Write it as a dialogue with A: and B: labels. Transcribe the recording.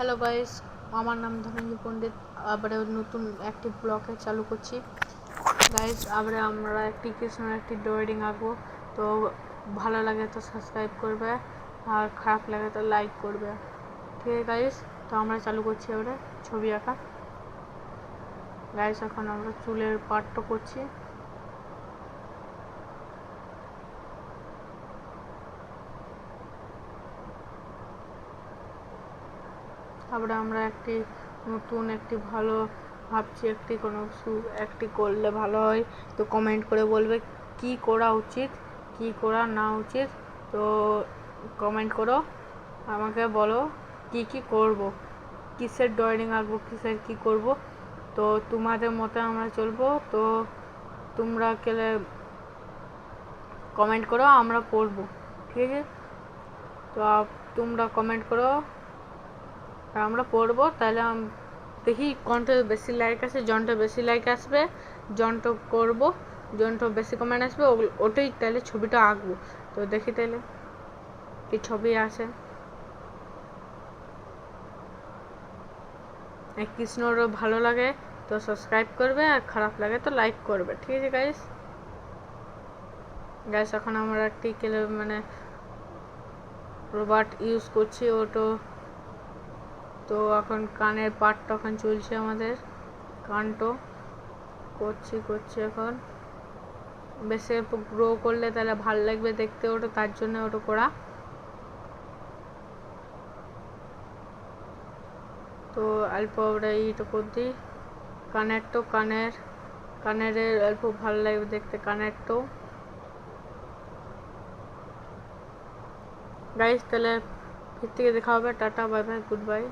A: Hello guys, আমার নাম ধনঞ্জয় পণ্ডিত। আবার নতুন একটি ব্লগে চালু করছি গাইস। আমরা একটি কৃষ্ণের একটি ড্রয়িং আঁকবো। তো ভালো লাগে তো সাবস্ক্রাইব করবে, আর খারাপ লাগে তো লাইক করবে। ঠিক আছে গাইস, তো আমরা চালু করছি এবারে ছবি আঁকা। গাইস এখন আমরা চুলের পার্টটা করছি। তারপরে আমরা নতুন একটি ভালো ভাবছি, একটি করলে ভালো হয়। তো কমেন্ট করে বলবে কি করা উচিত, কি করা না উচিত। তো কমেন্ট করো, আমাকে বলো কি কি করব, কিসের ড্রয়িং আঁকবো, কিসের কি করব। তো তোমাদের মতে আমরা চলবো। তো তোমরা কেলে কমেন্ট করো, আমরা পড়বো। ঠিক আছে, তো তোমরা কমেন্ট করো, আমরা পড়বো। তাহলে দেখি কোনটা বেশি লাইক আসে, জনটা বেশি লাইক আসবে জনটা করবো, জনটা বেশি কমেন্ট আসবে ওটাই তাহলে ছবিটা আঁকবো। তো দেখি তাহলে কি ছবি আসে। কৃষ্ণরও ভালো লাগে তো সাবস্ক্রাইব করবে, আর খারাপ লাগে তো লাইক করবে। ঠিক আছে গাইস। এখন আমরা একটি রোবট ইউজ করছি ওটো। তো এখন কানের পার্টটা এখন চলছে, আমাদের কানটো করছি এখন। বেশি গ্রো করলে তাহলে ভালো লাগবে দেখতে, ওটা তার জন্য ওটা করা। তো অল্প আমরা এইটা করছি কানের অল্প ভালো লাগবে দেখতে কানেরটো। গাইস তাহলে ফির থেকে দেখা হবে। Tata, bye bye, good bye.